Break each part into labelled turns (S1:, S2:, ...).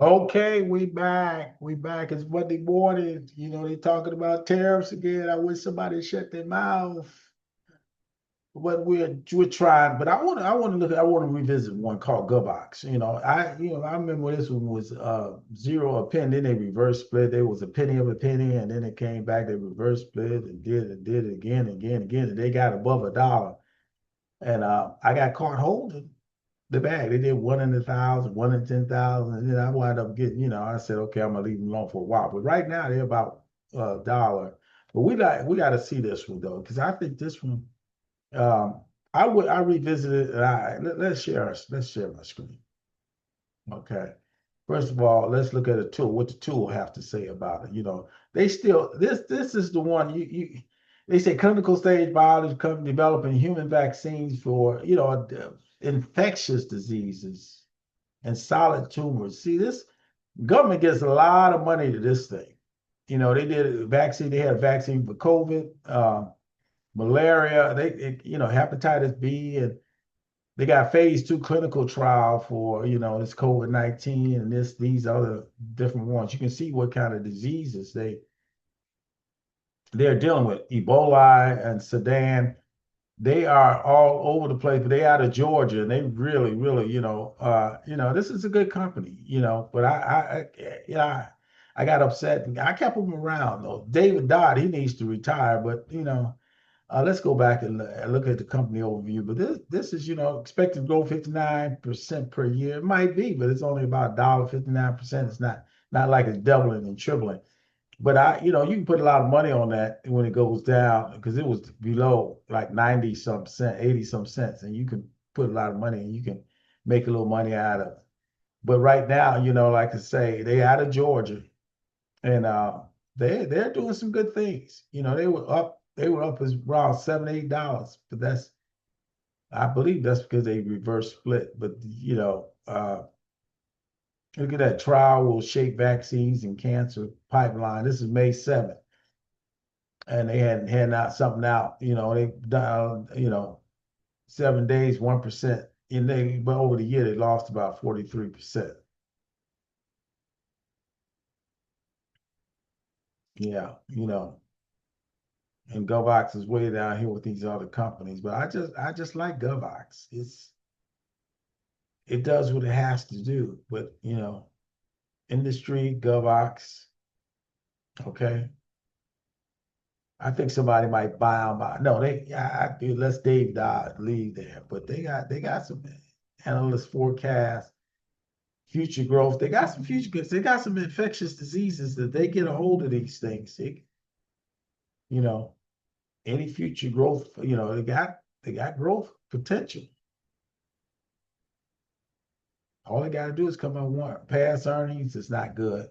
S1: Okay, we back. We back. It's Monday morning. They talking about tariffs again. I wish somebody shut their mouth. But we're trying. But I want to revisit one called GovOx. I remember this one was 0 a penny. Then they reverse split. There was a penny of a penny, and then it came back. They reverse split and did it again, again, again. And they got above $1. And I got caught holding the bag. They did 1 in 1,000, 1 in 10,000, and then I wound up getting, I said, okay, I'm gonna leave them alone for a while. But right now they're about $1. But we got to see this one though, because I think this one, um, I revisited. And let's share my screen. Okay. First of all, let's look at a tool. What the tool have to say about it. They still this is the one you they say clinical stage biology company developing human vaccines for infectious diseases and solid tumors. See, this government gets a lot of money to this thing. They did a vaccine. They had a vaccine for COVID, malaria. Hepatitis B, and they got phase 2 clinical trial for this COVID-19 and these other different ones. You can see what kind of diseases they're dealing with. Ebola and Sudan. They are all over the place, but they out of Georgia, and they really, really, this is a good company, But I got upset. I kept them around though. David Dodd, he needs to retire, but let's go back and look at the company overview. But this is, expected to grow 59% per year. It might be, but it's only about $1, 59%. It's not like it's doubling and tripling. But you can put a lot of money on that when it goes down because it was below like 90 some cent, 80 some cents, and you can put a lot of money and you can make a little money out of it. But right now, like I say, they out of Georgia and they're doing some good things. They were up as around $7, $8, but I believe that's because they reverse split. But look at that trial will shape vaccines and cancer pipeline. This is May 7th. And they hadn't had out something out. They've done, 7 days, 1%. But over the year, they lost about 43%. Yeah, and GovOx is way down here with these other companies. But I just like GovOx. It does what it has to do. But industry, GovOx, okay. I think somebody might buy them out. No, I let's Dave Dodd leave there, but they got some analyst forecast future growth. They got some future goods. They got some infectious diseases that they get a hold of these things. You know, any future growth, they got growth potential. All they got to do is come on one past earnings. It's not good.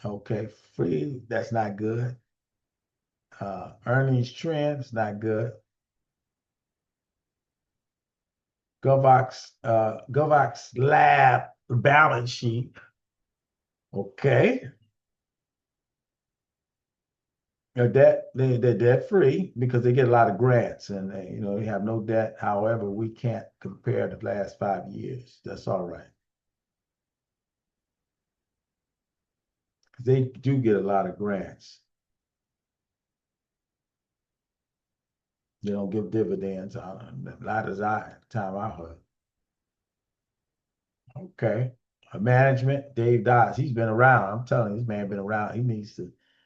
S1: Okay, free. That's not good. Earnings trends not good. GovOx Lab balance sheet. Okay. They're debt free because they get a lot of grants and they have no debt. However, we can't compare the last 5 years. That's all right. They do get a lot of grants. They don't give dividends on them. Not as time I heard. Okay. Management, Dave Dodds, he's been around. I'm telling you, this man been around.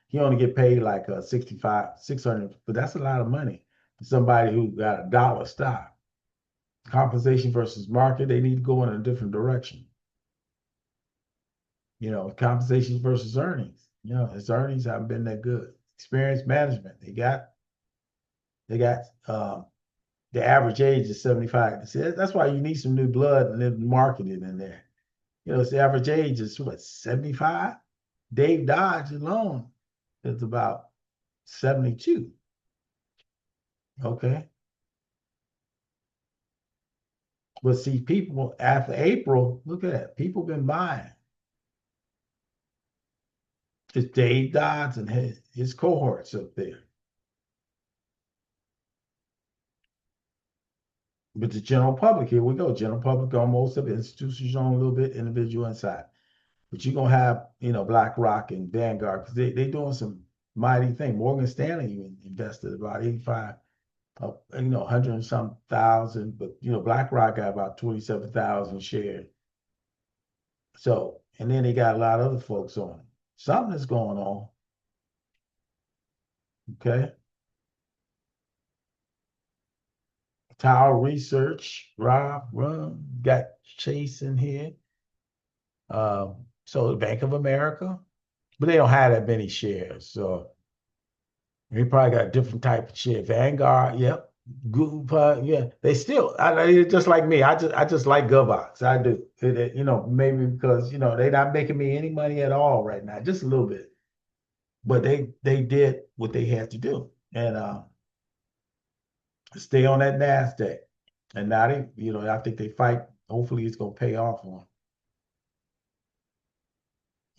S1: He only get paid like 65, 600, but that's a lot of money for somebody who got $1 stock. Compensation versus market, they need to go in a different direction. Compensation versus earnings. His earnings haven't been that good. Experience management, they got the average age is 75. See, that's why you need some new blood and then marketing in there. It's the average age is what, 75? Dave Dodge alone is about 72. Okay. But see, people after April, look at that. People been buying. It's Dave Dodds and his cohorts up there. But the general public, here we go. General public on most of it, institutions on a little bit, individual inside. But you're gonna have, BlackRock and Vanguard because they doing some mighty thing. Morgan Stanley even invested about 85, 100 and some thousand, but BlackRock got about 27,000 shares. So, and then they got a lot of other folks on it. Something is going on. Okay. Tower Research, Rob, Run, got Chase in here. So Bank of America, but they don't have that many shares. So they probably got a different type of share. Vanguard, yep. Google, yeah. They still, just like me. I just like GovOps. I do. Maybe because they're not making me any money at all right now, just a little bit. But they did what they had to do, and stay on that NASDAQ. And now I think they fight. Hopefully, it's gonna pay off for them.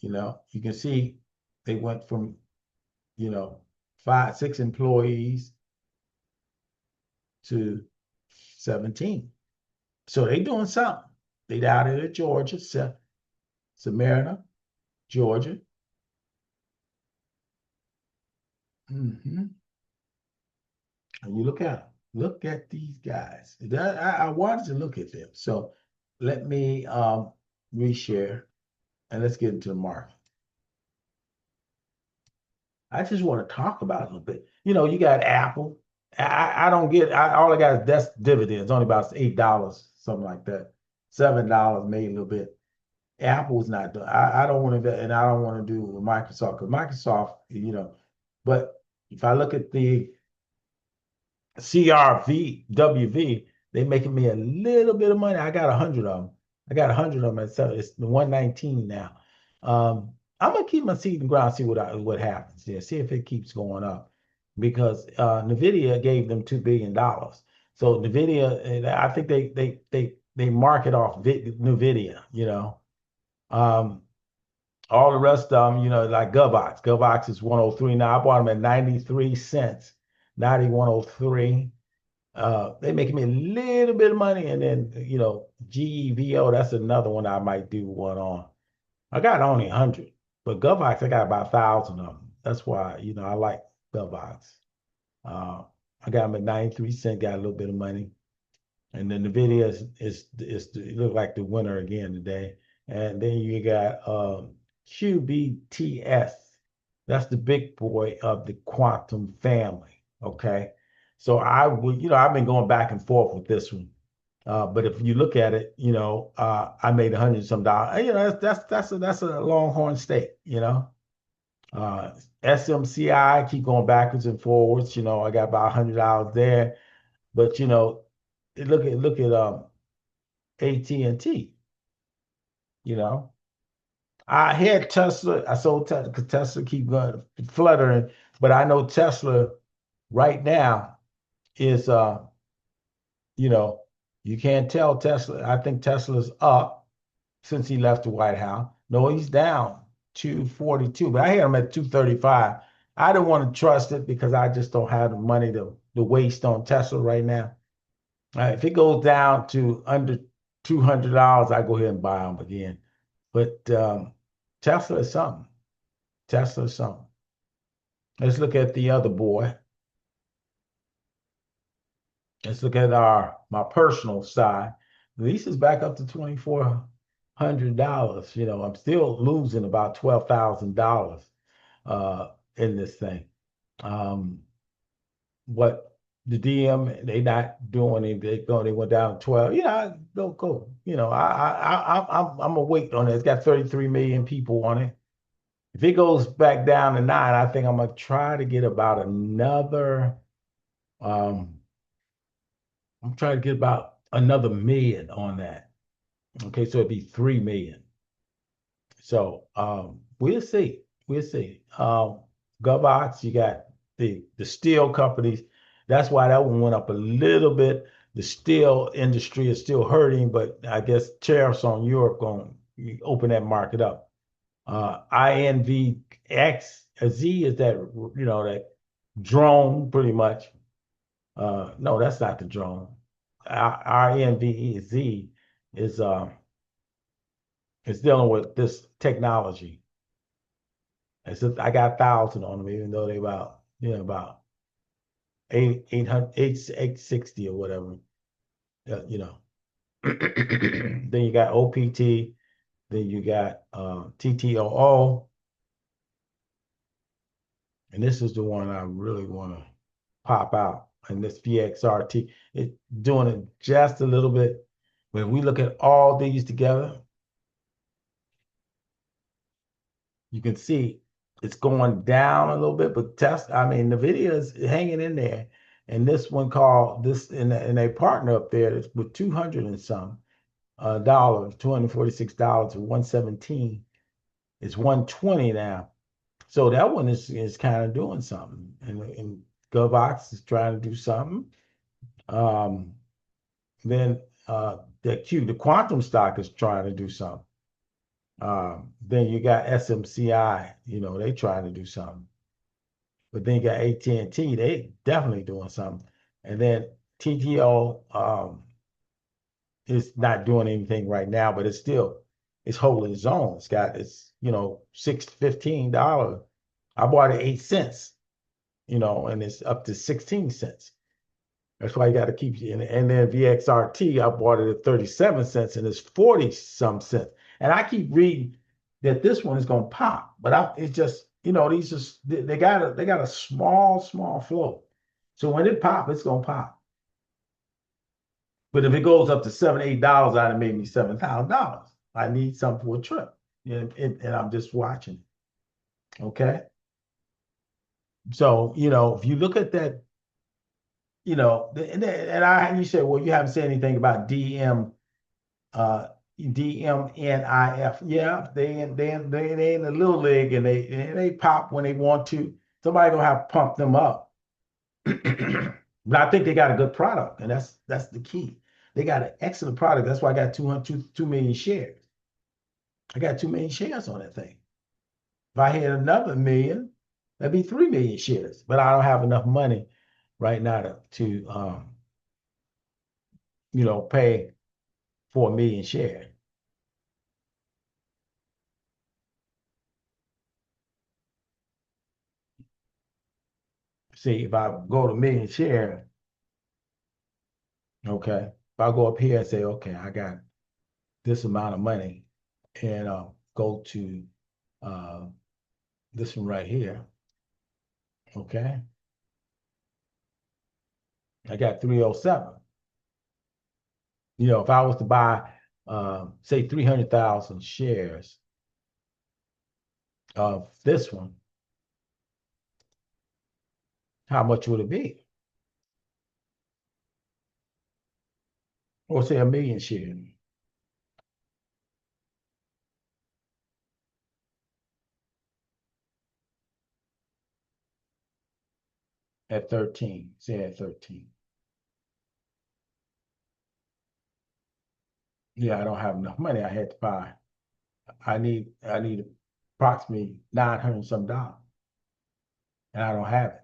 S1: You can see they went from, you know, 5, 6 employees to 17. So they doing something. They down here in Georgia, Smyrna, Georgia. And you look at these guys. I wanted to look at them. So let me reshare and let's get into the market. I just want to talk about it a little bit. You got Apple. I don't get. All I got is that's dividends. Only about $8, something like that. $7, maybe a little bit. Apple's not doing. I don't want to, and I don't want to do with Microsoft because Microsoft, But if I look at the CRVWV, they making me a little bit of money. I got 100 of them. I got 100 of them at It's the 119 now. I'm gonna keep my seed in the ground, see what happens there, see if it keeps going up, because NVDA gave them $2 billion. So NVIDIA, I think they market off NVIDIA. Um, all the rest of them, like GovOps. GovOps is 103 now. I bought them at 93 cents. 103. They making me a little bit of money, and then GEVO. That's another one I might do one on. I got only 100, but GovOps I got about 1,000 of them. That's why I like GovOps. Uh, I got them at 93 cents. Got a little bit of money, and then the video it look like the winner again today. And then you got QBTS. That's the big boy of the quantum family. Okay. So I would, I've been going back and forth with this one. But if you look at it, I made 100 some dollars. That's a Longhorn steak. SMCI keep going backwards and forwards. I got about $100 there. But look at AT&T. I had Tesla. I sold Tesla because Tesla keep going fluttering. But I know Tesla right now is you know, you can't tell Tesla. I think Tesla's up since he left the White House. No, he's down 242, but I had him at 235. I don't want to trust it because I just don't have the money to waste on Tesla right now. If it goes down to under $200, I go ahead and buy them again. But Tesla is something. Tesla is something. Let's look at the other boy. Let's look at my personal side. Lease is back up to $2,400. I'm still losing about $12,000 in this thing. But the DM, they not doing it. They went down to 12. Don't go. I'm gonna wait on it. It's got 33 million people on it. If it goes back down to 9, I think I'm gonna try to get about another. I'm trying to get about another million on that. Okay, so it'd be 3 million. So we'll see. We'll see. GovOps, you got the steel companies. That's why that one went up a little bit. The steel industry is still hurting, but I guess tariffs on Europe going to open that market up. INVX Z is that that drone pretty much. No, that's not the drone. our NVEZ is dealing with this technology. And so I got 1,000 on them, even though they about 860 or whatever. You know. Then you got OPT, then you got TTOO, and this is the one I really want to pop out. And this VXRT, it's doing it just a little bit. When we look at all these together, you can see it's going down a little bit, but I mean, the video is hanging in there. And this one called this, and a partner up there that's with 200 and some dollars, $246 to 117. It's 120 now. So that one is kind of doing something. And GovOx is trying to do something. Then the quantum stock is trying to do something. Then you got SMCI, they trying to do something. But then you got AT&T, they definitely doing something. And then TTO is not doing anything right now, but it's holding its own. It's $15. I bought it 8 cents, and it's up to 16 cents. That's why you got to keep it. And then VXRT, I bought it at 37 cents and it's 40 some cents. And I keep reading that this one is going to pop, but it's just, they got a small flow. So when it pop, it's going to pop. But if it goes up to $7, $8, I'd have made me $7,000. I need something for a trip. And I'm just watching. Okay. So, if you look at that, you say, well, you haven't said anything about DMNIF. Yeah, they in the little league and they pop when they want to. Somebody gonna have to pump them up. But I think they got a good product, and that's the key. They got an excellent product. That's why I got 2 million shares. I got 2 million shares on that thing. If I had another million, that'd be 3 million shares. But I don't have enough money right now to pay for 1 million shares. See, if I go to 1 million shares, okay, if I go up here and say, okay, I got this amount of money, and go to this one right here, okay, I got 307. If I was to buy, say, 300,000 shares of this one, how much would it be? Or say 1 million shares at 13, say at 13. Yeah, I don't have enough money. I had to buy. I need approximately 900 some dollars, and I don't have it.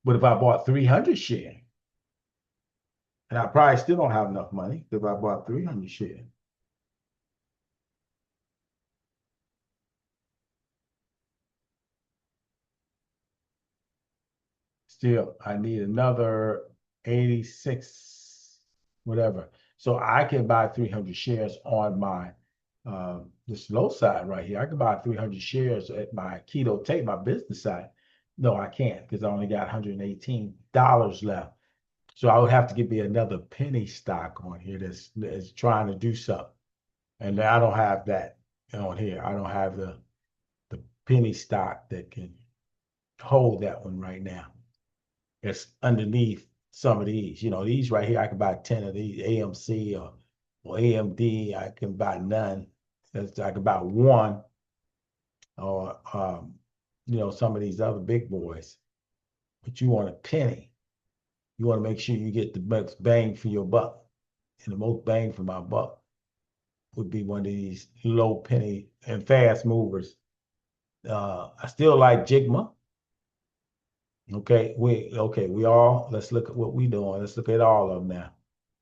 S1: But if I bought 300 shares, and I probably still don't have enough money if I bought 300 shares. Still, I need another 86, whatever. So I can buy 300 shares on my this low side right here. I can buy 300 shares at my Keto Tape, my business side. No, I can't because I only got $118 left. So I would have to give me another penny stock on here that's trying to do something. And I don't have that on here. I don't have the penny stock that can hold that one right now. It's underneath some of these. These right here, I can buy 10 of these, AMC or AMD. I can buy none. I can buy one, or some of these other big boys. But you want a penny. You want to make sure you get the most bang for your buck. And the most bang for my buck would be one of these low penny and fast movers. I still like Jigma. Okay, we all, let's look at what we doing. Let's look at all of them now.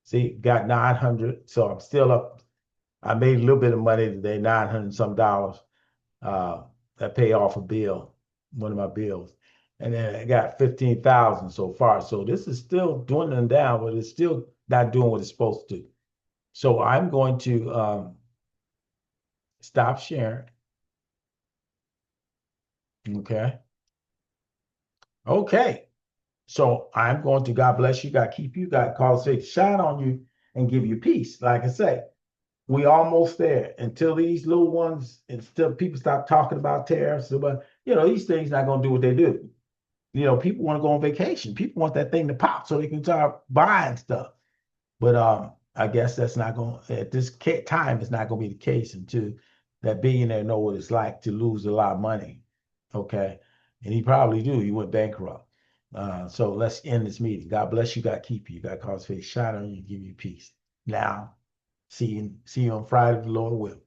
S1: See, got 900. So I'm still up. I made a little bit of money today, 900 some dollars. Uh, that pay off a bill, one of my bills. And then I got 15,000 so far. So this is still dwindling down, but it's still not doing what it's supposed to do. So I'm going to stop sharing. Okay. Okay. So I'm going to, God bless you, God keep you, God cause faith to shine on you and give you peace. Like I say, we almost there until these little ones, until people stop talking about tariffs. But these things not going to do what they do. People want to go on vacation. People want that thing to pop so they can start buying stuff. But I guess that's not going at this time. It's not going to be the case until that billionaire know what it's like to lose a lot of money. Okay, and he probably do. He went bankrupt. So let's end this meeting. God bless you. God keep you. God cause face shine on you, give you peace. Now, see you on Friday, the Lord will.